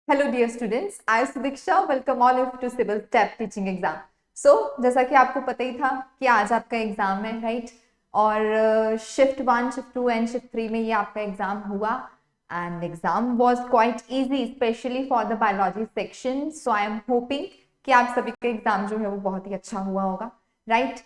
Hello dear students, I am Sudiksha. Welcome all of to civil step teaching exam. जैसा कि आपको पता ही था कि आज आपका एग्जाम है, राइट? और शिफ्ट 1, शिफ्ट 2 एंड शिफ्ट 3 में ये आपका एग्जाम हुआ and exam was quite easy, specially for the biology section. So I am hoping कि आप सभी का एग्जाम जो है वो बहुत ही अच्छा हुआ होगा, राइट?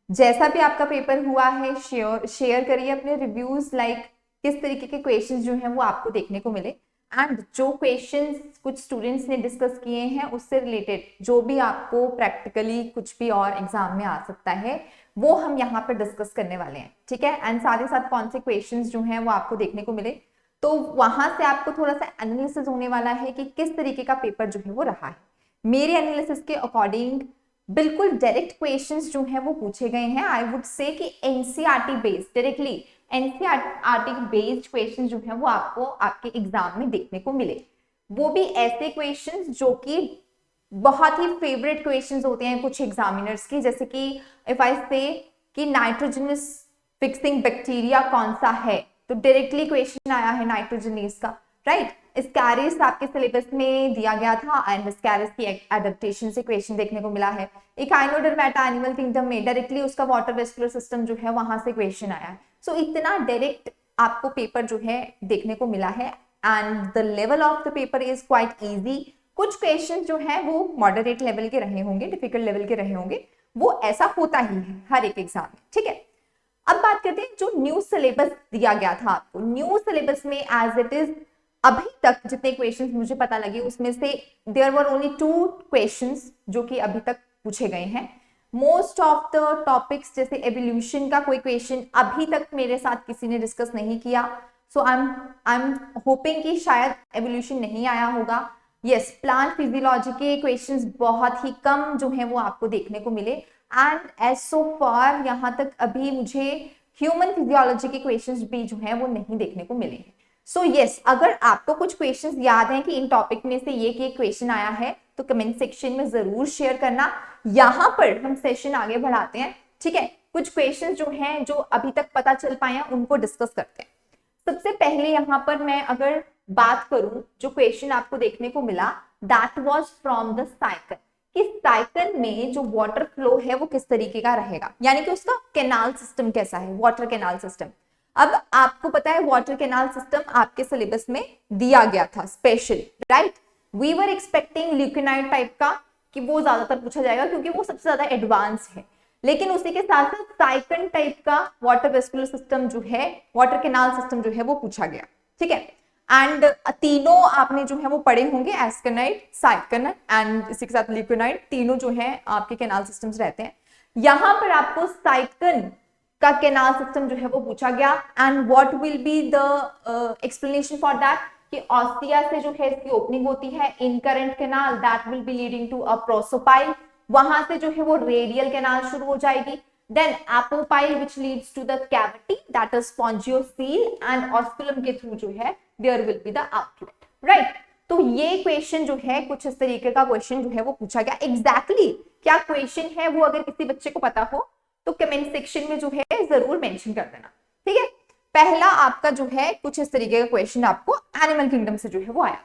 जैसा भी आपका पेपर हुआ है, शेयर करिए अपने रिव्यूज, लाइक किस तरीके के क्वेश्चंस जो हैं वो आपको देखने को मिले एंड जो क्वेश्चंस कुछ स्टूडेंट्स ने डिस्कस किए हैं उससे रिलेटेड जो भी आपको प्रैक्टिकली कुछ भी और एग्जाम में आ सकता है वो हम यहाँ पर डिस्कस करने वाले हैं, ठीक है? एंड साथ ही साथ कौन से क्वेश्चंस जो हैं वो आपको देखने को मिले, तो वहां से आपको थोड़ा सा एनालिसिस होने वाला है कि किस तरीके का पेपर जो है वो रहा है। मेरे एनालिसिस के अकॉर्डिंग बिल्कुल डायरेक्ट क्वेश्चंस जो हैं वो पूछे गए हैं। आई वुड से कि NCERT based, directly NCERT based question जो है वो आपको आपके एग्जाम में देखने को मिले। वो भी ऐसे क्वेश्चंस जो कि बहुत ही फेवरेट क्वेश्चंस होते हैं कुछ एग्जामिनर्स की, जैसे कि इफ आई से कि नाइट्रोजनस फिक्सिंग बैक्टीरिया कौन सा है, तो डायरेक्टली क्वेश्चन आया है नाइट्रोजनेस का, राइट? स्कैरिस आपके सिलेबस में दिया गया था एंड स्कैरिस की एडेप्टेशन से क्वेश्चन देखने को मिला है। इकाइनोडर्मेटा एनिमल किंगडम में डायरेक्टली उसका वाटर वेस्कुलर सिस्टम जो है वहां से क्वेश्चन आया है। सो इतना डायरेक्ट आपको पेपर जो है देखने को मिला है and the level of the paper is quite easy. कुछ क्वेश्चन जो है वो मॉडरेट लेवल के रहे होंगे, डिफिकल्ट लेवल के रहे होंगे, वो ऐसा होता ही है हर एक एग्जाम में, ठीक है? अब बात करते हैं जो न्यू सिलेबस दिया गया था आपको। न्यू सिलेबस में एज इट इज अभी तक जितने क्वेश्चंस मुझे पता लगे उसमें से देयर वर ओनली 2 क्वेश्चंस जो कि अभी तक पूछे गए हैं। मोस्ट ऑफ द टॉपिक्स जैसे एवोल्यूशन का कोई क्वेश्चन अभी तक मेरे साथ किसी ने डिस्कस नहीं किया। सो आई एम होपिंग कि शायद एवोल्यूशन नहीं आया होगा। यस, प्लांट फिजियोलॉजी के क्वेश्चंस बहुत ही कम जो है वो आपको देखने को मिले एंड एज सो फार यहाँ तक अभी मुझे ह्यूमन फिजियोलॉजी के क्वेश्चंस भी जो है वो नहीं देखने को मिले हैं। सो यस, अगर आपको कुछ क्वेश्चंस याद हैं कि इन टॉपिक में से ये क्वेश्चन आया है तो कमेंट सेक्शन में जरूर शेयर करना। यहाँ पर हम सेशन आगे बढ़ाते हैं, ठीक है? कुछ क्वेश्चंस जो हैं जो अभी तक पता चल पाए हैं उनको डिस्कस करते हैं। सबसे पहले यहाँ पर मैं अगर बात करूं, जो क्वेश्चन आपको देखने को मिला that was from the cycle, कि साइकिल में जो वाटर फ्लो है वो किस तरीके का रहेगा, यानी कि उसका कैनाल सिस्टम कैसा है, वाटर कैनाल सिस्टम। अब आपको पता है वाटर कैनाल सिस्टम आपके सिलेबस में दिया गया था specially, right? We were expecting leuconoid type का कि वो ज्यादातर पूछा जाएगा क्योंकि वो सबसे ज्यादा एडवांस है, लेकिन उसी के साथ साथ साइकन टाइप का वाटर वेस्कुलर सिस्टम जो है, वाटर कैनाल सिस्टम जो है वो पूछा गया, ठीक है? एंड तीनों आपने जो है वो पढ़े होंगे, एस्केनाइड, साइकन एंड इसी के साथ ल्यूकेनाइड, तीनों जो है आपके कैनाल सिस्टम्स रहते हैं। यहां पर आपको साइकन का कैनाल सिस्टम जो है वो पूछा गया and what will be the explanation for that, कि ऑस्टिया से जो है इसकी ओपनिंग होती है, incurrent canal that will be leading to a prosopyle, वहां से जो है वो रेडियल कैनाल शुरू हो जाएगी, then apopyle which leads to the cavity that is spongocoel and osculum के थ्रू जो है there will be the outlet, right? तो ये क्वेश्चन जो है कुछ इस तरीके का क्वेश्चन जो है वो पूछा गया। एग्जैक्टली क्या क्वेश्चन है वो अगर किसी बच्चे को पता हो तो कमेंट सेक्शन में जो है जरूर मेंशन कर देना, ठीक है? पहला आपका जो है कुछ इस तरीके का क्वेश्चन आपको एनिमल किंगडम से जो है वो आया।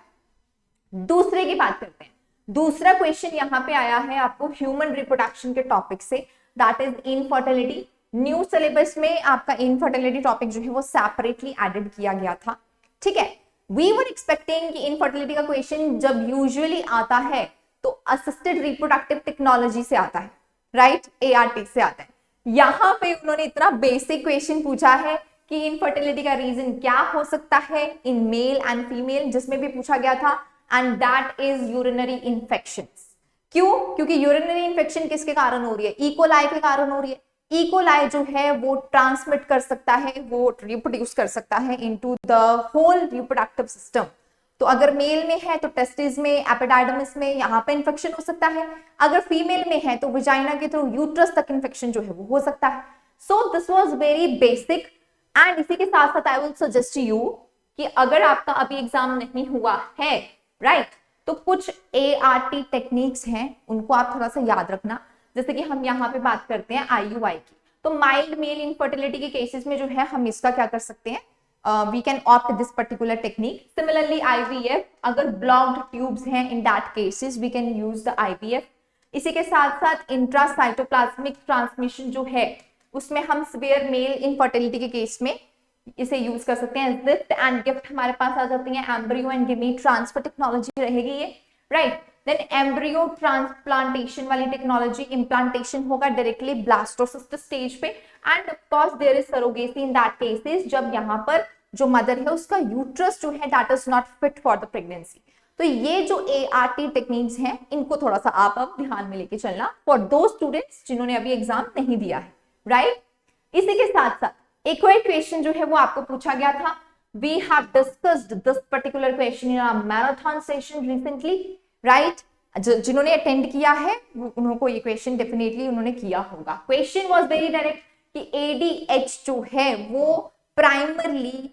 दूसरे की बात करते हैं। दूसरा क्वेश्चन यहाँ पे आया है आपको ह्यूमन रिप्रोडक्शन के टॉपिक से, that is infertility. New syllabus में आपका इनफर्टिलिटी टॉपिक जो है वो सेपरेटली एडेड किया गया था, ठीक है? वी वर एक्सपेक्टिंग कि इनफर्टिलिटी का क्वेश्चन जब यूजुअली आता है तो असिस्टेड रिप्रोडक्टिव टेक्नोलॉजी से आता है, राइट? एआरटी से आता है। यहाँ पे उन्होंने इतना बेसिक क्वेश्चन पूछा है कि इनफर्टिलिटी का रीजन क्या हो सकता है इन मेल एंड फीमेल, जिसमें भी पूछा गया था, and that is urinary infections. क्यों? क्योंकि यूरिनरी इन्फेक्शन किसके कारण हो रही है? इकोलाई के कारण हो रही है। इकोलाई जो है वो ट्रांसमिट कर सकता है, वो रिप्रोड्यूस कर सकता है into the whole reproductive system. तो अगर मेल में है तो टेस्टिस में, एपिडाइडमिस में, यहाँ पे इन्फेक्शन हो सकता है। अगर फीमेल में है तो विजाइना के थ्रू यूट्रस तक इन्फेक्शन जो है वो हो सकता है। सो this was very basic and इसी के साथ साथ आई विल सजेस्ट यू कि अगर आपका अभी एग्जाम नहीं हुआ है, राइट, तो कुछ एआरटी टेक्निक्स हैं उनको आप थोड़ा सा याद रखना। जैसे कि हम यहाँ पे बात करते हैं आईयूआई की, तो माइल्ड मेल इनफर्टिलिटी के केसेस में जो है हम इसका क्या कर सकते हैं, we can opt this particular technique. Similarly IVF, अगर blocked tubes हैं, in that cases we can use the IVF. इसी के साथ साथ इंट्रासाइटोप्लाज्मिक ट्रांसमिशन जो है उसमें हम सिवियर मेल इनफर्टिलिटी के केस में इसे यूज कर सकते हैं. जिफ्ट एंड गिफ्ट हमारे पास आ जाती है. Embryo and gamete transfer technology रहेगी ये, राइट. देन एम्ब्रियो ट्रांसप्लांटेशन वाली टेक्नोलॉजी, इम्प्लांटेशन होगा डायरेक्टली ब्लास्टोसिस्ट स्टेज पे. And of course there is surrogacy in that cases, जब यहाँ पर जो मदर है उसका यूट्रस जो है that is not fit for the pregnancy. तो ये जो ART टेक्निक्स हैं इनको थोड़ा सा आप अब ध्यान में लेके चलना फॉर दो स्टूडेंट्स जिन्होंने अभी एग्जाम नहीं दिया है, राइट. इसी के साथ साथ एक और क्वेश्चन जो है वो आपको पूछा गया था. We have discussed this particular question in our marathon session recently, right. जिन्होंने अटेंड किया है उनको ये क्वेश्चन डेफिनेटली उन्होंने किया होगा. क्वेश्चन वाज वेरी डायरेक्ट कि ADH जो है वो प्राइमरली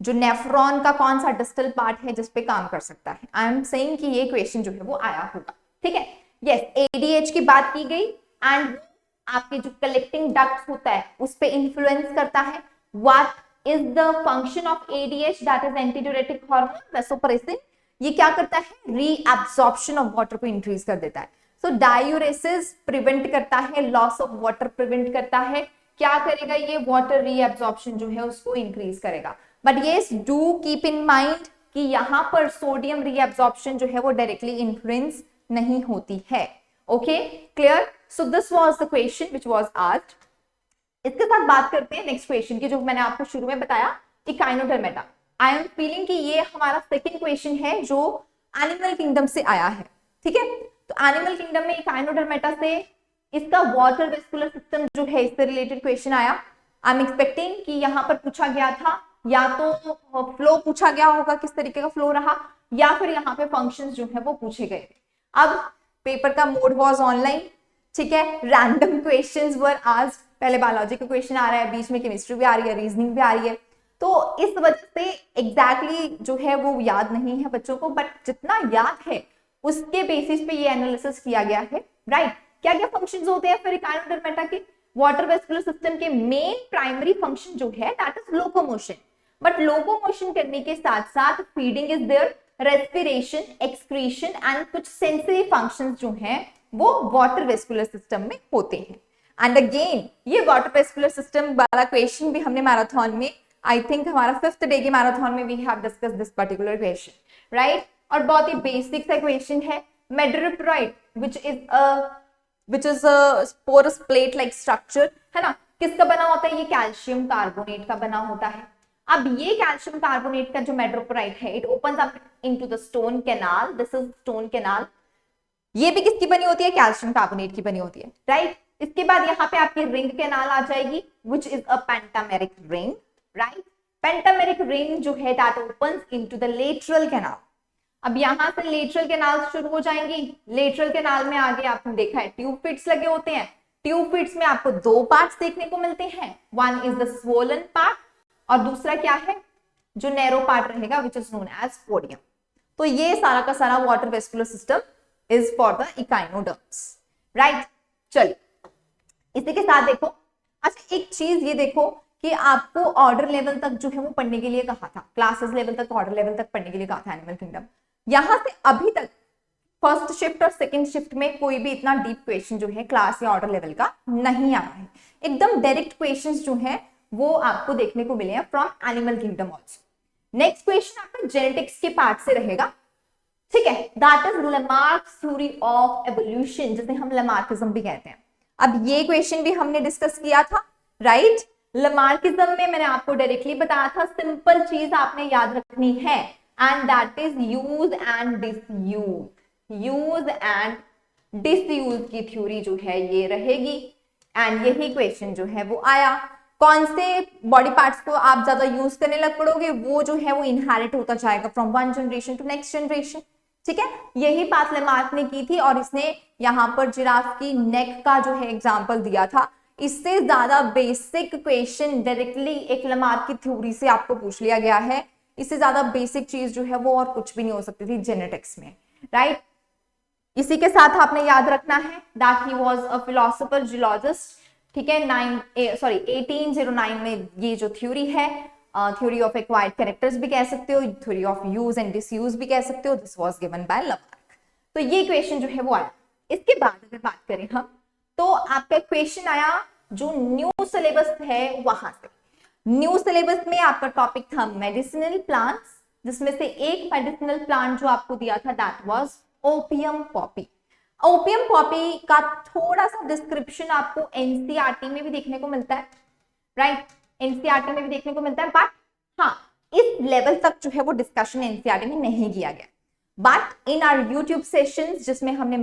जो नेफ्रॉन का कौन सा डिस्टल पार्ट है जिस पे काम कर सकता है. आई एम सेइंग कि ये क्वेश्चन जो है वो आया होगा, ठीक है. यस, ADH की बात की गई एंड आपके जो कलेक्टिंग डक्ट होता है उस पे इन्फ्लुएंस करता है. What is the function of ADH? That is antidiuretic hormone vasopressin. ये क्या करता है? रीअब्सॉर्प्शन ऑफ वाटर को इंक्रीज कर देता है. सो डायूरेसिस प्रिवेंट करता है, लॉस ऑफ वाटर प्रिवेंट करता है. क्या करेगा ये? वाटर रीअब्सॉर्प्शन जो है उसको इंक्रीज करेगा. But yes, do keep in mind कि यहाँ पर सोडियम रीअब्सॉर्प्शन जो है वो डायरेक्टली इन्फ्लुएंस नहीं होती है. Okay, clear. So this was the question which was asked. इसके साथ बात करते हैं नेक्स्ट क्वेश्चन की, जो मैंने आपको शुरू में बताया, इकाइनोडर्मेटा. आई एम फीलिंग कि ये हमारा सेकंड क्वेश्चन है जो एनिमल किंगडम से आया है, ठीक है. तो एनिमल किंगडम में इकाइनोडर्मेटा से इसका वाटर वेस्कुलर सिस्टम जो है इससे रिलेटेड क्वेश्चन आया. आई एम एक्सपेक्टिंग कि यहाँ पर पूछा गया था या तो फ्लो पूछा गया होगा, किस तरीके का फ्लो रहा, या फिर यहाँ पे फंक्शंस जो है वो पूछे गए. अब पेपर का मोड वाज ऑनलाइन, ठीक है. Random questions were asked. पहले बायोलॉजी का क्वेश्चन आ रहा है, बीच में केमिस्ट्री भी आ रही है, रीजनिंग भी आ रही है. तो इस वजह से एग्जैक्टली जो है वो याद नहीं है बच्चों को, बट जितना याद है उसके बेसिस पे ये एनालिसिस किया गया है, राइट. क्या क्या फंक्शंस होते हैं फिर इकाइनोडर्मेटा के? वाटर वेस्कुलर सिस्टम के मेन प्राइमरी फंक्शन जो है that is locomotion. But locomotion करने के साथ साथ feeding is there, respiration, excretion and कुछ सेंसरी फंक्शंस जो हैं वो वाटर वेस्कुलर सिस्टम में होते हैं. एंड अगेन ये वाटर वेस्कुलर सिस्टम वाला क्वेश्चन भी हमने मैराथन में, आई थिंक हमारा 5th डे के मैराथन में we have discuss this particular question, right. और बहुत ही बेसिक सा क्वेश्चन है. मेडोरोप्रोइड which is a porous plate like structure, है ना. किसका बना होता है? ये कैल्शियम कार्बोनेट का बना होता है. अब ये कैल्शियम कार्बोनेट का जो मेडोरोप्रोइड है it opens up into the stone canal. This is stone canal. ये भी किसकी बनी होती है? कैल्शियम कार्बोनेट की बनी होती है, राइट. इसके बाद यहाँ पे आपकी रिंग कैनाल आ जाएगी which is a pentameric ring, right. Pentameric ring जो है that opens into the lateral canal. अब यहां से लेटरल कैनाल शुरू हो जाएंगी. लेटरल कैनाल में आगे आपने देखा है ट्यूब फिट्स लगे होते हैं. ट्यूब फिट्स में आपको दो पार्ट्स देखने को मिलते हैं. One is the swollen part और दूसरा क्या है? जो नैरो पार्ट रहेगा which is known as podium. तो ये सारा का सारा water vascular system is for the echinoderms, right. चलिए इसी के साथ देखो, अच्छा एक चीज ये देखो कि आपको ऑर्डर लेवल तक जो है वो पढ़ने के लिए कहा था, क्लासेस लेवल तक, ऑर्डर लेवल तक पढ़ने के लिए कहा था एनिमल किंगडम. यहां से अभी तक फर्स्ट शिफ्ट और सेकंड शिफ्ट में कोई भी इतना डीप क्वेश्चन जो है क्लास या ऑर्डर लेवल का नहीं आया है. एकदम डायरेक्ट क्वेश्चंस जो है वो आपको देखने को मिले हैं from animal kingdom also. Next question आपका जेनेटिक्स के पार्ट से रहेगा, ठीक है. That is Lamarck's theory of evolution, जिसे हम लेमार्किज्म भी कहते हैं. अब ये क्वेश्चन भी हमने डिस्कस किया था, राइट. लेमार्किज्म में मैंने आपको डायरेक्टली बताया था, सिंपल चीज आपने याद रखनी है and that is use and disuse. Use and disuse की थ्योरी जो है ये रहेगी एंड यही क्वेश्चन जो है वो आया. कौन से बॉडी पार्ट्स को आप ज्यादा यूज करने लग पड़ोगे वो जो है वो इनहेरिट होता जाएगा from one generation to next generation, ठीक है. यही बात लेमार्क ने की थी और इसने यहाँ पर जिराफ की नेक का जो है एग्जाम्पल दिया था. इससे ज्यादा बेसिक क्वेश्चन डायरेक्टली एक लेमार्क की थ्योरी से आपको पूछ लिया गया है. इससे ज्यादा बेसिक चीज जो है वो और कुछ भी नहीं हो सकती थी जेनेटिक्स में, राइट. इसी के साथ आपने याद रखना है that he was a philosopher geologist, ठीक है. 1809 में ये जो थ्योरी है थ्योरी ऑफ एक्वायर्ड कैरेक्टर्स भी कह सकते हो, theory of use and disuse भी कह सकते हो। This was given by Lamarck. तो ये क्वेश्चन जो है वो आया। इसके बाद अगर बात करें हम, तो आपका क्वेश्चन आया जो न्यू सिलेबस है वहां से। न्यू सिलेबस में आपका टॉपिक था मेडिसिनल प्लांट्स, जिसमें से एक मेडिसिनल प्लांट जो आपको दिया था that was opium Poppy. Opium Poppy का थोड़ा सा डिस्क्रिप्शन आपको एनसीईआरटी में भी देखने को मिलता है, राइट, एनसीईआरटी में भी देखने को मिलता है, बट हाँ इस लेवल तक जो है वो डिस्कशन एनसीईआरटी में नहीं किया गया। But in our YouTube sessions जिसमें हमने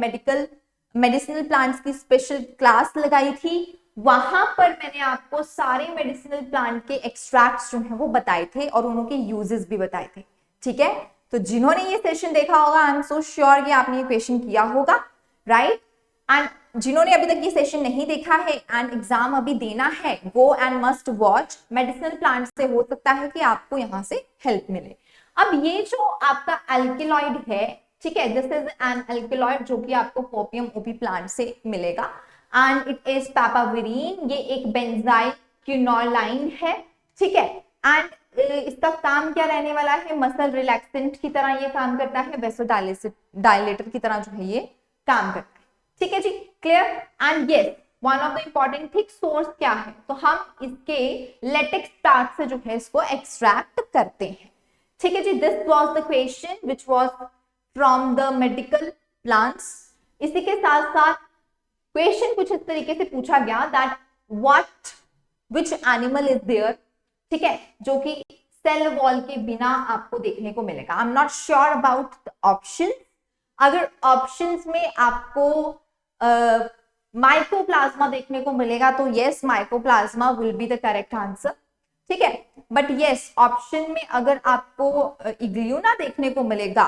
मेडिसिनल प्लांट्स की स्पेशल क्लास लगाई थी, वहां पर मैंने आपको सारे मेडिसिनल प्लांट के एक्सट्रैक्ट्स जो हैं वो बताए थे और उनके यूजेस भी बताए थे। ठीक है, तो जिन्होंने ये सेशन देखा होगा, आई एम सो श्योर कि आपने ये क्वेश्चन किया होगा, राइट। एंड जिन्होंने अभी तक ये सेशन नहीं देखा है एंड एग्जाम अभी देना है, go and must watch. Medicinal plant से हो सकता है कि आपको यहाँ से हेल्प मिले। अब ये जो आपका एल्केलॉइड है, ठीक है, दिस इज एन एल्केलॉइड जो कि आपको पोपियम ओपी प्लांट से मिलेगा एंड इट इज पापावेरिन। ये एक बेंजाइल क्विनोलाइन है, ठीक है, एंड इसका काम क्या रहने वाला है, मसल रिलैक्सेंट की तरह ये काम करता है, वेसोडायलेटर की तरह जो है ये काम करता है। ठीक है जी, clear. And yes, one of the important thing source क्या है, तो हम इसके लेटेक्स पार्ट से जो है इसको एक्सट्रैक्ट करते हैं। ठीक है जी, this was the question which was from the medical plants. इसी के साथ साथ क्वेश्चन कुछ इस तरीके से पूछा गया that what which animal is there, ठीक है, जो कि सेल वॉल के बिना आपको देखने को मिलेगा। I am not sure about the option. अगर ऑप्शंस में आपको माइकोप्लाज्मा देखने को मिलेगा तो yes, mycoplasma will be the correct answer, ठीक है। बट यस, ऑप्शन में अगर आपको इग्ल्यूना देखने को मिलेगा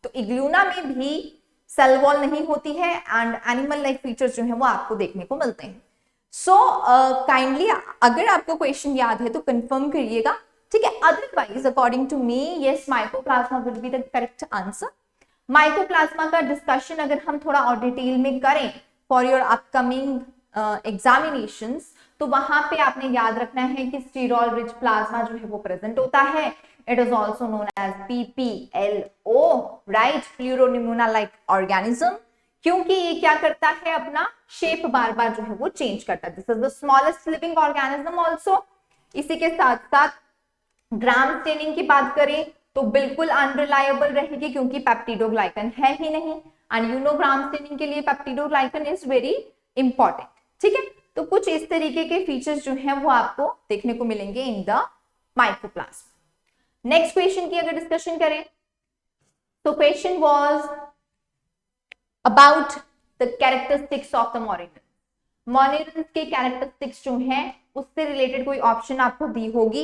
तो इग्ल्यूना में भी सेल वॉल नहीं होती है एंड एनिमल लाइक फीचर्स जो है वो आपको देखने को मिलते हैं। सो काइंडली अगर आपको क्वेश्चन याद है तो कंफर्म करिएगा, ठीक है। Otherwise according to me yes, mycoplasma will be the correct answer. Mycoplasma का डिस्कशन अगर हम थोड़ा और डिटेल में करें फॉर योर अपकमिंग एग्जामिनेशंस, तो वहां पे आपने याद रखना है कि स्टीरॉल रिच प्लाज्मा जो है वो प्रेजेंट होता है। It is also known as PPLO, right? Pleuronimuna like organism, क्योंकि ये क्या करता है, अपना शेप बार बार जो है वो चेंज करता है। This is the smallest living organism also. इसी के साथ साथ ग्राम स्टेनिंग की बात करें तो बिल्कुल अनरिलायबल रहेगी क्योंकि पेप्टिडोग्लाइकन है ही नहीं, and you know gram staining के लिए पेप्टिडोग्लाइकन इज वेरी इंपॉर्टेंट, ठीक है। तो कुछ इस तरीके के फीचर्स जो हैं वो आपको देखने को मिलेंगे in the mycoplasma. Next question की अगर डिस्कशन करें तो question was about the characteristics of the monerans. Monerans के कैरेक्टरिस्टिक्स जो हैं उससे रिलेटेड कोई ऑप्शन आपको दी होगी,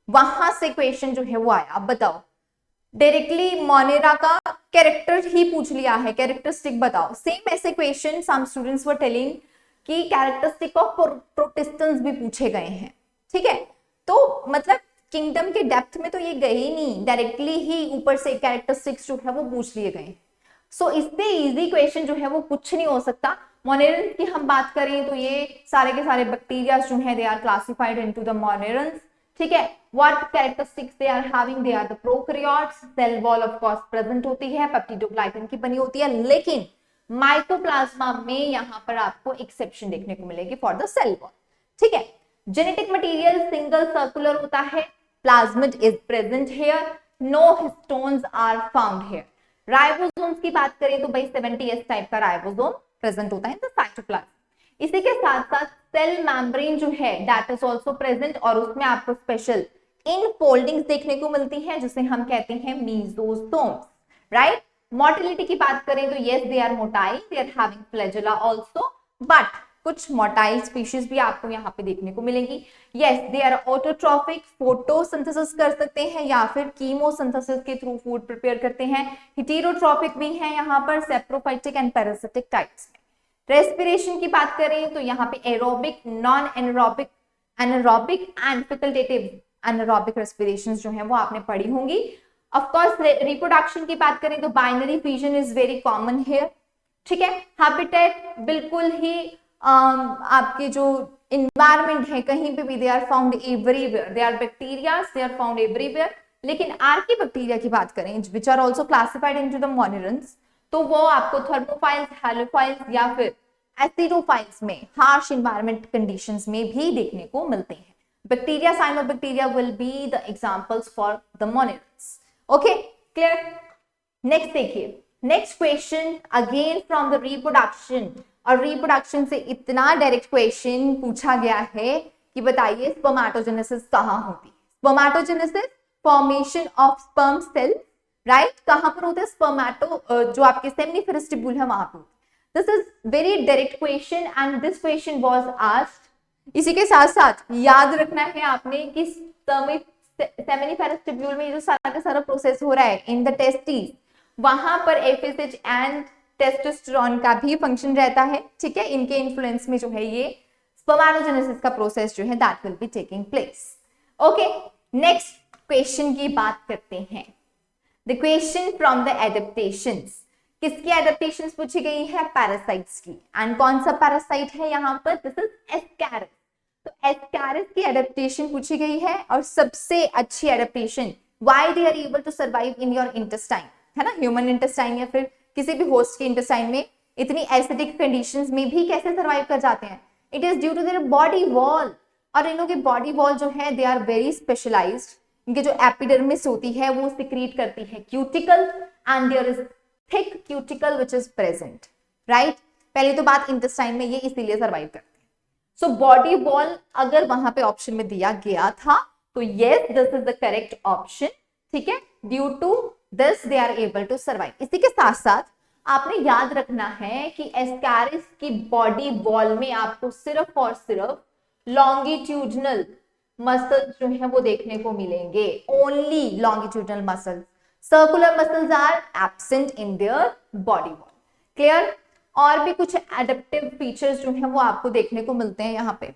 वहां से क्वेश्चन जो है वो आया। अब बताओ, डायरेक्टली मोनेरा का कैरेक्टर ही पूछ लिया है, कैरेक्टरिस्टिक बताओ। सेम ऐसे question some students were telling कि कैरेक्टरिस्टिक ऑफ प्रोटिस्टेंस भी पूछे गए हैं, ठीक है। तो मतलब किंगडम के डेप्थ में तो ये गए ही नहीं, डायरेक्टली ही ऊपर से कैरेक्टरिस्टिक्स जो है वो पूछ लिए गए। सो इससे इजी क्वेश्चन जो है वो कुछ नहीं हो सकता। मोनेरन्स की हम बात करें तो ये सारे के सारे बैक्टीरिया जो है they are classified into the monerans, ठीक है। What characteristics they are having, they are the prokaryotes. Cell wall of course present होती है, पेप्टिडोग्लाइकन की बनी होती है, लेकिन माइकोप्लाज्मा में यहाँ पर आपको एक्सेप्शन देखने को मिलेगी फॉर द सेल वॉल, ठीक है। जेनेटिक मटेरियल सिंगल सर्कुलर होता है, plasmid is present here, no histones are found here. Ribosomes की बात करें तो भाई 70S टाइप का राइबोसोम प्रेजेंट होता है इन द साइटोप्लाज्म। इसी के साथ साथ सेल मेम्ब्रेन जो है दैट इज आल्सो प्रेजेंट, और उसमें आपको स्पेशल इनफोल्डिंग्स देखने को मिलती है जिसे हम कहते हैं मीजोसोम्स, राइट। मोटिलिटी की बात करें तो yes, they are motile, they are having flagella also, but कुछ मोटाइल स्पीशीज भी आपको यहाँ पे देखने को मिलेंगी। Yes, they are autotrophic, photosynthesis कर सकते हैं या फिर कीमोसिंथेसिस के थ्रू फूड प्रिपेयर करते हैं। हेटेरोट्रॉफिक भी है यहाँ पर, सेप्रोफाइटिक एंड पैरासिटिक टाइप्स में। रेस्पिरेशन की बात करें तो यहाँ पे aerobic, non anaerobic, anaerobic and facultative anaerobic respirations जो हैं वो आपने पढ़ी होंगी। ऑफ कोर्स रिप्रोडक्शन की बात करें तो binary fission is very common here, ठीक है। हैबिटेट बिल्कुल ही आपके जो इन्वायरमेंट है कहीं पे भी, they are found everywhere, they are bacteria, they are found everywhere. लेकिन आर्की बैक्टीरिया की बात करें which are also classified into the monerans, तो वो आपको थर्मोफाइल्स, हैलोफाइल्स या फिर एसिडोफाइल्स में हार्श इन्वायरमेंट कंडीशंस में भी देखने को मिलते हैं। Bacteria, cyanobacteria will be the examples for the monerans. Okay, clear. Next देखिए, next question again from the reproduction, और रिप्रोडक्शन से इतना डायरेक्ट क्वेश्चन पूछा गया है कि बताइए स्पर्मेटोजेनेसिस कहाँ होती है। Spermatogenesis formation of sperm cell, right, कहां पर होता है स्पर्मेटो, जो आपके सेमिनिफेरस ट्यूब्यूल है वहां पर। This is very direct question and this question was asked. इसी के साथ साथ याद रखना है आपने कि सेमिनिफेरस ट्यूब्यूल में जो सारा का सारा प्रोसेस हो रहा है इन द टेस्टिस, वहां पर एफएसएच एंड टेस्टोस्टेरोन का भी फंक्शन रहता है, ठीक है। इनके इन्फ्लुएंस में जो है ये स्पर्मेटोजेनेसिस का प्रोसेस जो है that will be taking place. Okay, next question की बात करते हैं। The question from the adaptations, किसकी एडेप्टेशंस पूछी गई है, पैरासाइट्स की। एंड कौन सा पैरासाइट है यहाँ पर, दिस इज एस्कैरिस। तो एस्कैरिस की एडेप्टेशन पूछी गई है, और सबसे अच्छी adaptation, why they are able to survive in your intestine, है ना, ह्यूमन इंटेस्टाइन या फिर किसी भी होस्ट के इंटेस्टाइन में इतनी एसिडिक कंडीशंस में भी कैसे सर्वाइव कर जाते हैं, it is due to their body wall. और इन लोगों के बॉडी वॉल जो है दे आर वेरी स्पेशलाइज्ड, इनके जो एपिडर्मिस होती है वो सिक्रीट करती है cuticle, and there is thick cuticle which is present, right. पहली तो बात इंटेस्टाइन में ये इसीलिए सर्वाइव करते हैं। सो बॉडी वॉल अगर वहां पे ऑप्शन में दिया गया था तो yes this is the correct option, ठीक है। Due to this they are able to survive. इसी के साथ साथ आपने याद रखना है कि एस्कैरिस की बॉडी वॉल में आपको सिर्फ और सिर्फ लॉन्गिट्यूडनल मसल्स जो है वो देखने को मिलेंगे, only longitudinal muscles. Circular muscles are absent in their body wall, clear. और भी कुछ एडेप्टिव फीचर्स जो है वो आपको देखने को मिलते हैं यहाँ पे,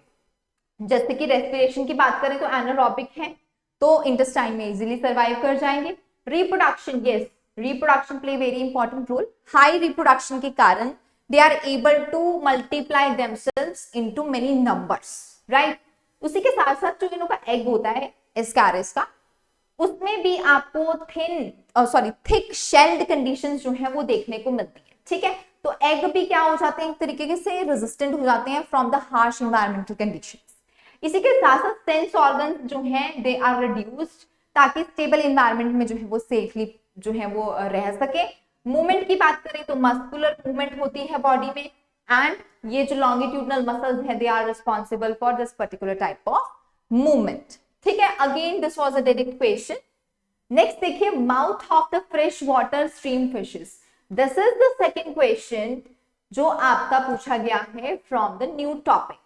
जैसे कि रेस्पिरेशन की बात करें तो एनारोबिक है, तो इंटेस्टाइन में इजीली सर्वाइव कर जाएंगे। Reproduction, yes, reproduction play very important role. High reproduction के कारण they are able to multiply themselves into many numbers, right. उसी के साथ साथ जो इनों का एग होता है एस्कैरिस का, उसमें भी आपको थिक शेल्ड कंडीशंस जो है वो देखने को मिलती है, ठीक है। तो एग भी क्या हो जाते हैं, एक तरीके से रेजिस्टेंट हो जाते हैं from the harsh environmental conditions. इसी के साथ साथ सेंस ऑर्गन्स जो हैं दे आर रिड्यूस्ड, ताकि स्टेबल एनवायरमेंट में जो है वो सेफली जो है वो रह सके। मूवमेंट की बात करें तो मस्कुलर मूवमेंट होती है बॉडी में, एंड ये जो लॉन्गिट्यूडनल मसल्स है they are responsible for this particular type of movement, ठीक है। Again this was a direct question. Next देखिए, mouth of the fresh water stream fishes, this is the second question जो आपका पूछा गया है from the new topic.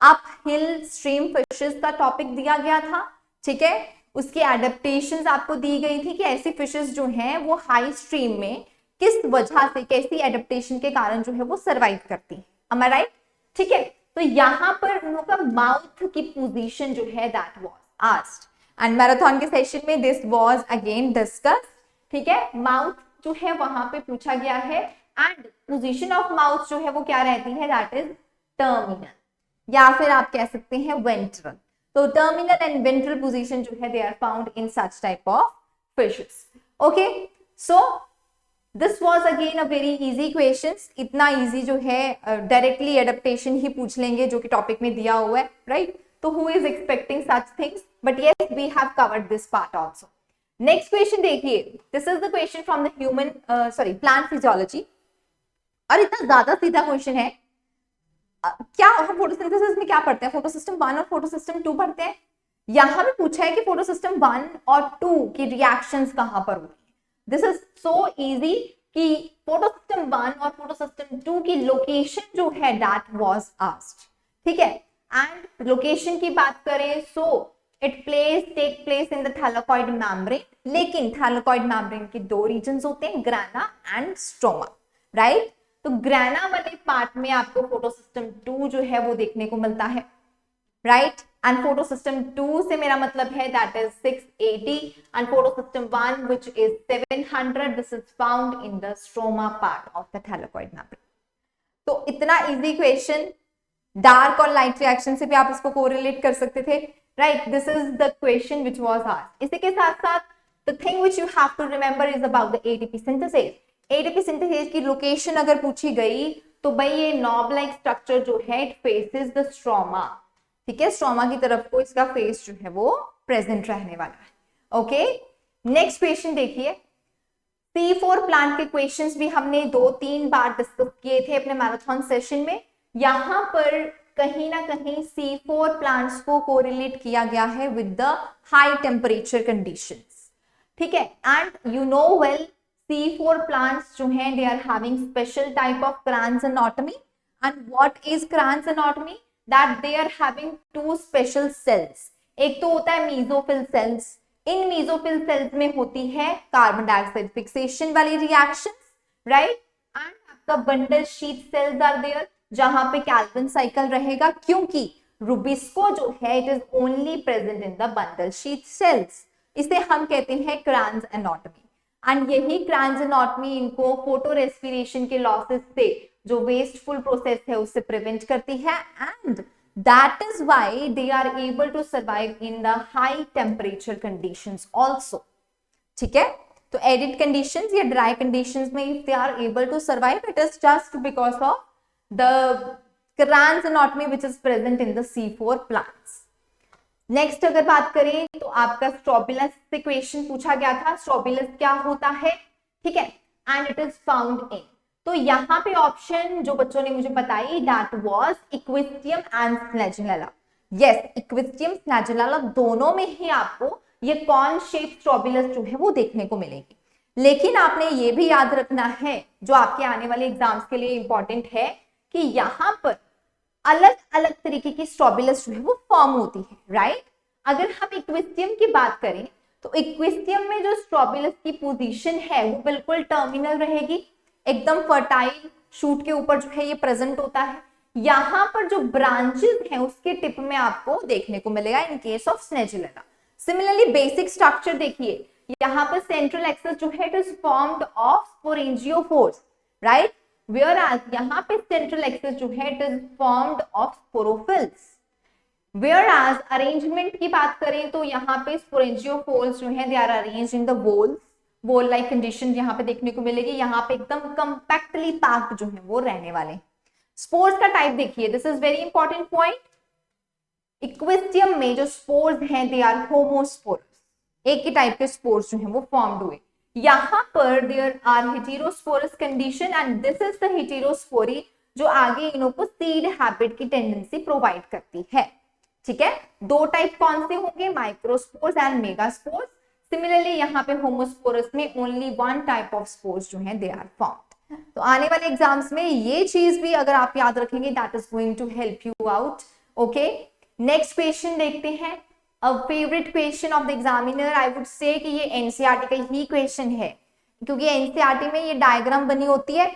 Up hill stream fishes का topic दिया गया था, ठीक है। उसकी एडेप्टेशंस आपको दी गई थी कि ऐसी फिशेस जो हैं वो हाई स्ट्रीम में किस वजह से, कैसी एडेप्टेशन के कारण जो है वो सर्वाइव करती है, am I right? ठीक है। तो यहाँ पर उन लोगों का माउथ की पोजीशन जो है that was asked, and marathon के सेशन में दिस वाज अगेन डिस्कस, ठीक है। माउथ जो है वहां पे पूछा गया है, एंड पोजीशन ऑफ माउथ जो है वो क्या रहती है, दैट इज टर्मिनल, या फिर आप कह सकते हैं वेंट्रल। तो टर्मिनल एंड वेंट्रल पोजीशन जो है they are found in such type of fishes. Okay, so this was again a very easy questions. इतना इजी जो है डायरेक्टली एडेप्टेशन ही पूछ लेंगे जो कि टॉपिक में दिया हुआ है, राइट। तो who is expecting such things, but yes we have covered this part also. Next question देखिए, this is the question from the human plant physiology, और इतना ज्यादा सीधा क्वेश्चन है। क्या हम फोटोसिंथेसिस में क्या पढ़ते हैं, फोटोसिस्टम 1 और फोटोसिस्टम 2 पढ़ते हैं। यहां भी पूछा है कि फोटोसिस्टम 1 और 2 की रिएक्शंस कहां पर होती है। दिस इज सो इजी कि फोटोसिस्टम 1 और फोटोसिस्टम 2 की लोकेशन जो है दैट वाज आस्क्ड, ठीक है। एंड लोकेशन की बात करें so it take place in the thylakoid membrane, लेकिन थैलेकॉइड मेम्ब्रेन के 2 रीजन्स होते हैं, ग्राना एंड स्ट्रोमा, राइट। तो ग्राना वाले पार्ट में आपको फोटोसिस्टम 2 जो है वो देखने को मिलता है, राइट। एंड फोटोसिस्टम 2 से मेरा मतलब है that is 680, and photosystem 1 which is 700, this is found in the stroma part of the thylakoid membrane. तो इतना इजी क्वेश्चन, डार्क और लाइट रिएक्शन से भी आप इसको कोरिलेट कर सकते थे, right. This is the question which was asked. इसी के साथ साथ the thing which you have to remember is about the ATP synthesis. ATP synthesis की लोकेशन अगर पूछी गई तो भाई ये नॉब लाइक स्ट्रक्चर जो है इट फेसेस द स्ट्रोमा, ठीक है, स्ट्रोमा की तरफ को इसका फेस जो है वो प्रेजेंट रहने वाला है। ओके, नेक्स्ट क्वेश्चन देखिए। C4 प्लांट के क्वेश्चंस भी हमने 2-3 बार डिस्कस किए थे अपने मैराथन सेशन में। यहां पर कहीं ना कहीं C4 प्लांट्स को कोरिलेट किया गया है with the high temperature conditions, ठीक है। And you know well C4 plants जो हैं they are having special type of Kranz anatomy, and what is Kranz anatomy? That they are having two special cells. एक तो होता है mesophil cells. इन mesophil cells में होती है कार्बन डाइऑक्साइड फिक्सेशन वाली रिएक्शंस, राइट। एंड आपका bundle sheath cells are there जहां पे कैल्विन साइकिल रहेगा, क्योंकि रुबिस्को जो है it is only present in the bundle sheath cells. इसे हम कहते हैं Kranz anatomy। एंड यही Kranz anatomy इनको फोटो रेस्पिरेशन के लॉसेस से जो वेस्टफुल प्रोसेस है उससे प्रिवेंट करती है, and that is why they are able to survive in the high temperature conditions also, ठीक है। तो एडिड कंडीशंस या ड्राई कंडीशंस में if they are able to survive it is just because of the Kranz anatomy which is present in the C4 plants। Next अगर बात करें तो आपका स्ट्रोबिलस से क्वेश्चन पूछा गया था। स्ट्रोबिलस क्या होता है, ठीक है, and it is found in, तो यहाँ पे ऑप्शन जो बच्चों ने मुझे बताई that was equisetum and selaginella. Yes, equisetum selaginella दोनों में ही आपको ये कॉर्न शेप स्ट्रोबिलस जो है वो देखने को मिलेगी। लेकिन आपने ये भी याद रखना है जो आपके आने वाले एग्जाम्स के लिए इंपॉर्टेंट है कि यहाँ पर अलग अलग तरीके की स्ट्रोबिलस जो है वो फॉर्म होती है, राइट। अगर हम इक्विस्टियम की बात करें तो इक्विस्टियम में जो स्ट्रोबिलस की पोजीशन है वो बिल्कुल टर्मिनल रहेगी, एकदम फर्टाइल शूट के ऊपर जो है ये प्रेजेंट होता है। यहाँ पर जो ब्रांचेस हैं उसके टिप में आपको देखने को मिलेगा in case of selaginella. Similarly basic structure देखिए, यहाँ पर सेंट्रल एक्सेस जो है it is formed of sporangiophores, right, whereas यहाँ पे central axis जो है it is formed of sporophylls। whereas arrangement की बात करें तो यहाँ पे sporangiophores जो है they are arranged in the walls, wall like condition यहाँ पे देखने को मिलेगी। यहाँ पे एकदम compactly packed जो है वो रहने वाले। स्पोर्स का टाइप देखिए, this is very important point. Equisetum में जो स्पोर्स हैं दे आर होमोस्पोरस, एक ही टाइप के स्पोर्स जो हैं वो फॉर्म्ड हुए। यहाँ पर there are heterosporous condition and this is the heterospory जो आगे इनों को सीड हैबिट की टेंडेंसी प्रोवाइड करती है, ठीक है। दो टाइप कौन से होंगे, माइक्रोस्पोर्स एंड मेगास्पोर्स। सिमिलरली यहाँ पे होमोस्पोरस में only one type of spores जो है दे आर फॉर्म्ड। तो आने वाले एग्जाम्स में ये चीज भी अगर आप याद रखेंगे that is going to help you out. Okay, next question देखते हैं। A favorite question of the examiner, I would say कि ये एनसीईआरटी का ही क्वेश्चन है, क्योंकि एनसीईआरटी में ये डायग्राम बनी होती है,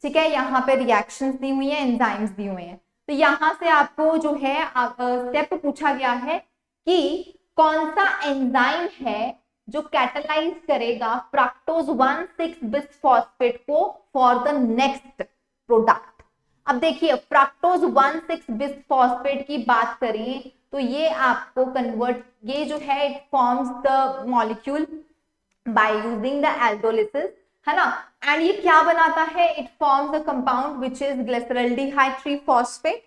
ठीक है। यहाँ पे रिएक्शंस दी हुई हैं, एंजाइम्स दी हुए हैं, तो यहाँ से आपको जो है स्टेप पूछा गया है कि कौन सा एंजाइम है जो कैटालाइज करेगा फ्रक्टोज 1,6-बिस्फॉस्फेट को फॉर द नेक्स्ट प्रोडक्ट। अब देखिए फ्रक्टोज 1,6-बिस्फॉस्फेट की बात करें तो ये आपको कन्वर्ट, ये जो है it forms the molecule by using the aldolysis, है ना। एंड ये क्या बनाता है, it forms a compound which is glyceraldehyde three phosphate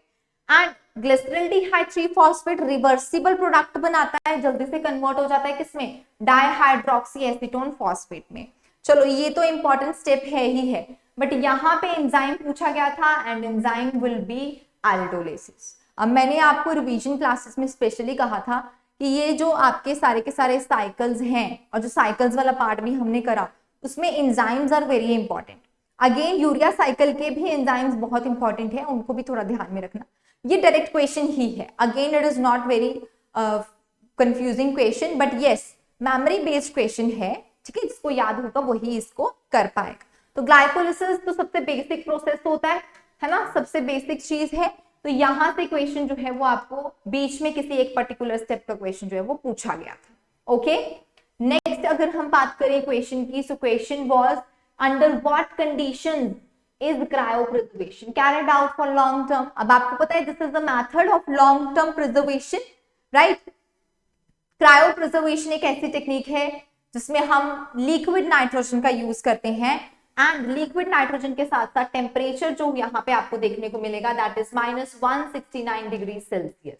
and glyceraldehyde three phosphate reversible product बनाता है, जल्दी से कन्वर्ट हो जाता है किसमें, डाइहाइड्रोक्सी एसीटोन फॉस्फेट में। चलो ये तो इंपॉर्टेंट स्टेप है ही है, बट यहाँ पे एंजाइम पूछा गया था एंड एंजाइम विल बी एल्डोलिसिस। अब मैंने आपको रिवीजन क्लासेस में स्पेशली कहा था कि ये जो आपके सारे के सारे साइकिल्स हैं और जो साइकिल्स वाला पार्ट भी हमने करा उसमें enzymes are very important. Again urea cycle के भी एंजाइम्स बहुत इंपॉर्टेंट है, उनको भी थोड़ा ध्यान में रखना। ये डायरेक्ट क्वेश्चन ही है, again it is not very confusing question, but yes memory based question है, ठीक है। जिसको याद होगा वही इसको कर पाएगा। तो ग्लाइकोलिसिस तो सबसे बेसिक प्रोसेस होता है ना, सबसे बेसिक चीज है। तो यहां से क्वेश्चन जो है वो आपको बीच में किसी एक पर्टिकुलर स्टेप का क्वेश्चन जो है वो पूछा गया था। ओके, नेक्स्ट अगर हम बात करें क्वेश्चन की, so question was under what condition is cryopreservation carried out for long term. अब आपको पता है this is the method of long term preservation, right? Cryopreservation एक ऐसी टेक्निक है जिसमें हम लिक्विड नाइट्रोजन का यूज करते हैं एंड लिक्विड नाइट्रोजन के साथ साथ टेम्परेचर जो यहाँ पे आपको देखने को मिलेगा दैट इज -169 डिग्री सेल्सियस।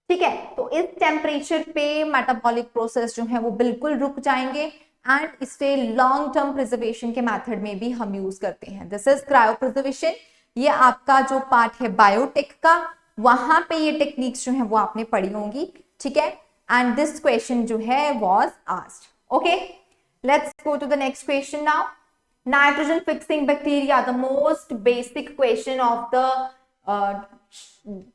ठीक है, तो इस टेम्परेचर पे मेटाबॉलिक प्रोसेस जो है वो बिल्कुल रुक जाएंगे एंड इसे लॉन्ग टर्म प्रिजर्वेशन के मेथड में भी हम यूज करते हैं। This is cryopreservation. ये आपका जो पार्ट है बायोटेक का, वहां पे ये टेक्निक्स जो है वो आपने पढ़ी होंगी। ठीक है, एंड दिस क्वेश्चन जो है was asked. Okay, let's go to the next question now. Nitrogen fixing bacteria, the most basic question of the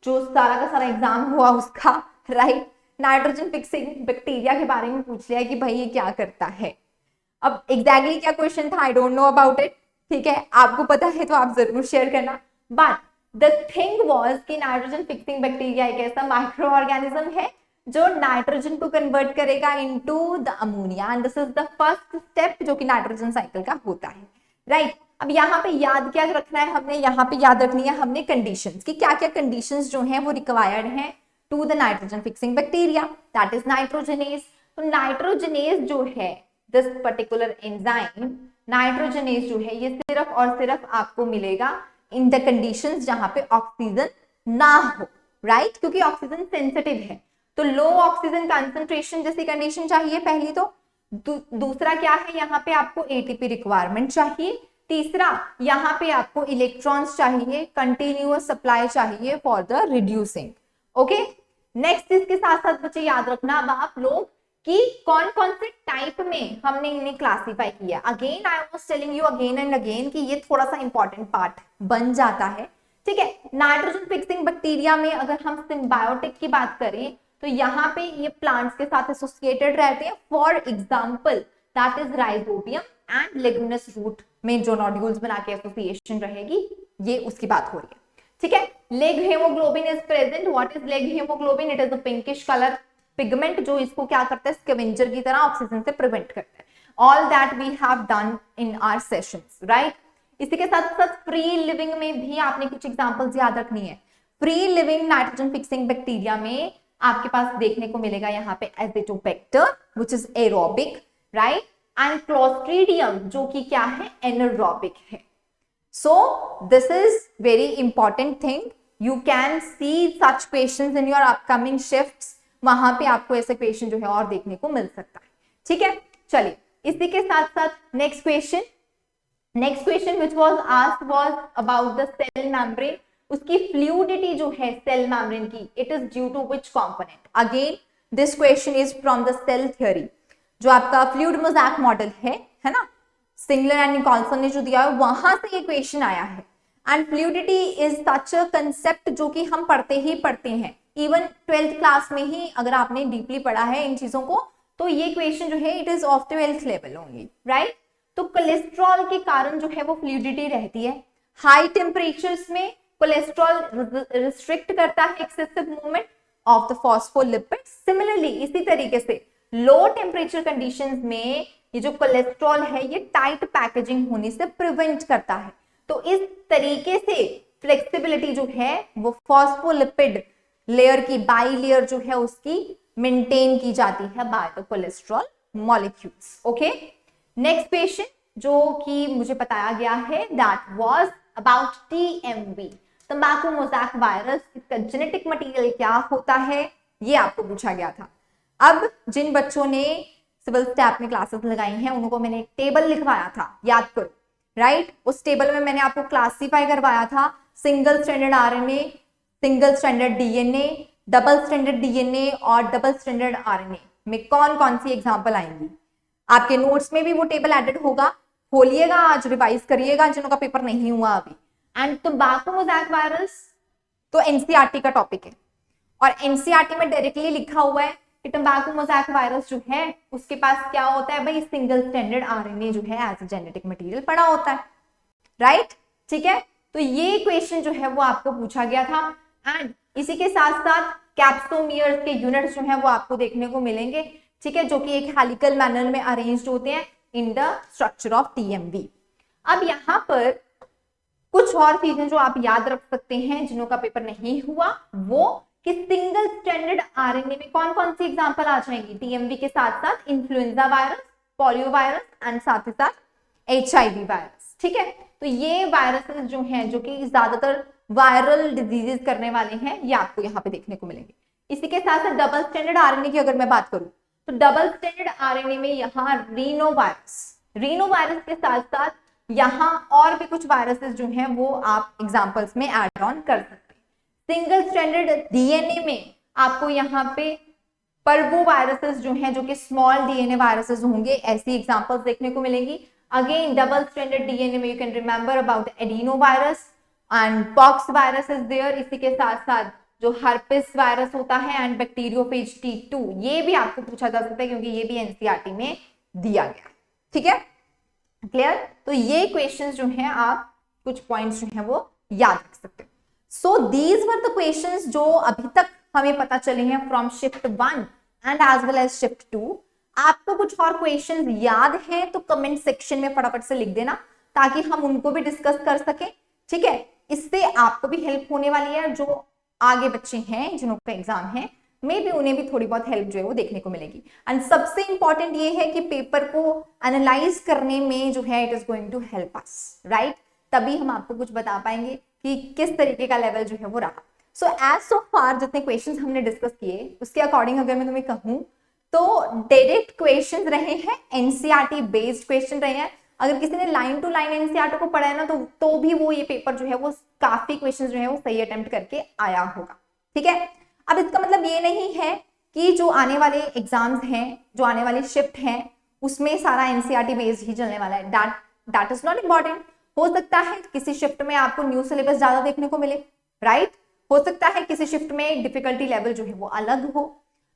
जो सारा का सारा एग्जाम हुआ उसका, राइट? नाइट्रोजन फिक्सिंग बैक्टीरिया के बारे में पूछ लिया कि भाई ये क्या करता है। अब एग्जैक्टली क्या क्वेश्चन था I don't know about it. ठीक है, आपको पता है तो आप जरूर शेयर करना। बट द थिंग वाज कि नाइट्रोजन फिक्सिंग बैक्टीरिया एक ऐसा माइक्रो ऑर्गेनिज्म है जो नाइट्रोजन को कन्वर्ट करेगा into the ammonia and this is the first step जो कि नाइट्रोजन साइकिल का होता है, राइट? अब यहाँ पे याद क्या रखना है हमने, यहाँ पे याद रखनी है हमने कंडीशंस कि क्या क्या कंडीशंस जो हैं वो रिक्वायर्ड हैं to the nitrogen fixing bacteria, that is nitrogenase. तो नाइट्रोजनेज जो है दिस पर्टिकुलर एंजाइम नाइट्रोजनेज जो है ये सिर्फ और सिर्फ आपको मिलेगा इन द कंडीशंस जहां पे ऑक्सीजन ना हो, राइट? क्योंकि ऑक्सीजन सेंसिटिव है, तो लो ऑक्सीजन कंसंट्रेशन जैसी कंडीशन चाहिए पहली तो। दूसरा क्या है, यहाँ पे आपको एटीपी रिक्वायरमेंट चाहिए। तीसरा यहाँ पे आपको इलेक्ट्रॉन्स चाहिए, कंटिन्यूअस सप्लाई चाहिए for the reducing. Okay, next इसके साथ साथ बच्चे याद रखना अब आप लोग कि कौन कौन से टाइप में हमने इन्हें क्लासिफाई किया। Again I was telling you again and again कि ये थोड़ा सा इंपॉर्टेंट पार्ट बन जाता है। ठीक है, नाइट्रोजन फिक्सिंग बैक्टीरिया में अगर हम सिम्बायोटिक की बात करें तो यहाँ पे ये प्लांट्स के साथ एसोसिएटेड रहते हैं। For example that is Rhizobium and leguminous root में जो नोड्यूल्स बना के एसोसिएशन रहेगी, ये उसकी बात हो रही है। ठीक है, leg haemoglobin is present. What is leg haemoglobin? It is a pinkish colour pigment जो इसको क्या करता है, स्कैवेंजर की तरह ऑक्सीजन से प्रिवेंट करता है। All that we have done in our sessions, right? इसी के साथ साथ फ्री लिविंग में भी आपने कुछ एग्जांपल्स याद रखनी है। Free living nitrogen fixing bacteria में आपके पास देखने को मिलेगा यहाँ पे Azotobacter which is aerobic, right? And clostridium जो कि क्या है, एनारोबिक है। So this is very important thing, you can see such questions in your upcoming shifts. वहां पे आपको ऐसे क्वेश्चन जो है और देखने को मिल सकता है। ठीक है, चलिए इसी के साथ साथ next question which was asked was about the cell membrane. उसकी फ्लूइडिटी जो है सेल मेम्ब्रेन की, it is due to which component? Again this question is from the cell theory, जो आपका फ्लूइड मोज़ैक मॉडल है ना, सिंगलर एंड निकोलसन ने जो दिया है वहां से ये क्वेश्चन आया है। And fluidity is such a concept जो कि हम पढ़ते हैं, इवन 12th क्लास में ही अगर आपने डीपली पढ़ा है इन चीजों को, तो ये क्वेश्चन जो है it is of 12th level only, right? तो कोलेस्ट्रॉल के कारण जो है वो फ्लूइडिटी रहती है। हाई टेम्परेचर्स में कोलेस्ट्रॉल रिस्ट्रिक्ट करता है excessive movement of the phospholipid. Similarly इसी तरीके से लो टेम्परेचर कंडीशंस में ये जो कोलेस्ट्रॉल है ये टाइट पैकेजिंग होने से प्रिवेंट करता है। तो इस तरीके से फ्लेक्सिबिलिटी जो है वो फॉस्फोलिपिड लेयर की बाइलेयर जो है उसकी मेंटेन की जाती है by the cholesterol molecules. Okay, next question जो कि मुझे बताया गया है दैट वाज अबाउट TMV, तंबाकू मोज़ैक वायरस। इसका जेनेटिक मटेरियल क्या होता है ये आपको पूछा गया था। अब जिन बच्चों ने सिविल स्टैप में क्लासेस लगाई हैं उनको मैंने एक टेबल लिखवाया था, याद करो, राइट? उस टेबल में मैंने आपको क्लासिफाई करवाया था single stranded RNA, single stranded DNA, double stranded DNA और डबल स्ट्रैंडेड RNA में कौन कौन सी एग्जांपल आएंगी। आपके नोट्स में भी वो टेबल एडेड होगा, खोलिएगा आज, रिवाइज करिएगा जिनों का पेपर नहीं हुआ अभी। एंड तंबाकू मोज़ैक वायरस तो NCERT का टॉपिक है और NCERT में डायरेक्टली लिखा हुआ है कि तंबाकू मोज़ैक वायरस जो है उसके पास क्या होता है भाई, सिंगल स्ट्रैंडेड RNA जो है एज अ जेनेटिक मटेरियल पड़ा होता है, राइट? ठीक है, तो ये क्वेश्चन जो है वो आपको पूछा गया था। एंड इसी के साथ साथ कैप्सोमियर्स के यूनिट्स जो है वो आपको देखने को मिलेंगे, ठीक है, जो कि एक हेलिकल मैनर में अरेंज्ड होते हैं in the structure of TMV। अब यहाँ पर कुछ और चीजें जो आप याद रख सकते हैं जिनों का पेपर नहीं हुआ, वो कि सिंगल स्ट्रैंडेड आरएनए में कौन कौन सी एग्जांपल आ जाएंगी, टीएमवी के साथ साथ influenza virus, polio virus and साथ ही साथ एचआईवी वायरस। ठीक है, तो ये वायरसेस जो हैं जो कि ज्यादातर वायरल डिजीजेस करने वाले हैं, ये आपको यहाँ पे देखने को मिलेंगे। इसी के साथ साथ डबल स्टैंडर्ड आरएनए की अगर मैं बात करूं तो डबल स्टैंडर्ड आरएनए में यहाँ रीनो वायरस के साथ साथ यहाँ और भी कुछ वायरसेस जो हैं वो आप एग्जांपल्स में ऐड ऑन कर सकते हैं। सिंगल स्ट्रैंडेड डीएनए में आपको यहाँ पे पर्वो वायरसेस जो हैं जो कि स्मॉल डीएनए वायरसेस होंगे, ऐसी एग्जांपल्स देखने को मिलेंगी। अगेन डबल स्ट्रैंडेड डीएनए में you can remember about adenovirus and pox virus is there. इसी के साथ साथ जो हर्पिस वायरस होता है एंड बैक्टीरियोफेज T2, ये भी आपको पूछा जा सकता है क्योंकि ये भी एनसीईआरटी में दिया गया। ठीक है, क्लियर? तो ये क्वेश्चंस जो हैं आप कुछ पॉइंट्स जो हैं वो याद रख सकते हैं। So these were the questions जो अभी तक हमें पता चले हैं from shift 1 and as well as shift 2। आपको कुछ और क्वेश्चंस याद हैं तो कमेंट सेक्शन में फटाफट से लिख देना ताकि हम उनको भी डिस्कस कर सकें। ठीक है, इससे आपको भी हेल्प होने वाली है, जो आगे बच्चे हैं जिनका एग्जाम है मे भी उन्हें भी थोड़ी बहुत हेल्प जो है वो देखने को मिलेगी। एंड सबसे इंपॉर्टेंट ये है कि पेपर को एनालाइज करने में जो है it is going to help us, right? तभी हम आपको कुछ बता पाएंगे कि किस तरीके का लेवल जो है वो रहा। सो एज सो फार जितने क्वेश्चंस हमने डिस्कस किए उसके अकॉर्डिंग अगर मैं तुम्हें कहूं तो डायरेक्ट क्वेश्चंस रहे हैं, एनसीईआरटी बेस्ड क्वेश्चन रहे हैं। अगर किसी ने लाइन टू लाइन एनसीईआरटी को पढ़ा है ना तो भी वो ये पेपर जो है वो काफी क्वेश्चंस जो है वो सही अटेम्प्ट करके आया होगा। ठीक है, अब इसका मतलब ये नहीं है कि जो आने वाले एग्जाम्स हैं, जो आने वाली शिफ्ट हैं, उसमें सारा एनसीईआरटी बेस्ड ही चलने वाला है। That is not important. हो सकता है किसी शिफ्ट में आपको न्यू सिलेबस ज्यादा देखने को मिले, राइट? हो सकता है किसी शिफ्ट में डिफिकल्टी लेवल जो है वो अलग हो।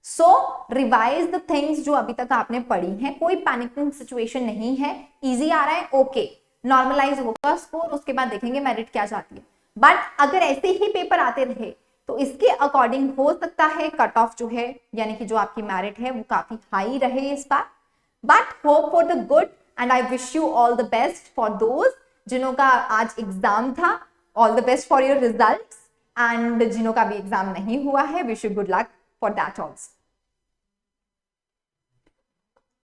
सो रिवाइज द थिंग्स जो अभी तक आपने पढ़ी हैं। कोई पैनिकिंग सिचुएशन नहीं है, इजी आ रहा है, ओके, नॉर्मलाइज होगा स्कोर, उसके बाद देखेंगे मेरिट क्या जाती है। बट अगर ऐसे ही पेपर आते रहे तो इसके अकॉर्डिंग हो सकता है कट ऑफ जो है यानी कि जो आपकी मेरिट है वो काफी हाई रहे इस बार। But hope for the good and I wish you all the best for those जिनों का आज एग्जाम था। All the best for your results and जिनों का भी एग्जाम नहीं हुआ है, wish you good luck for that also.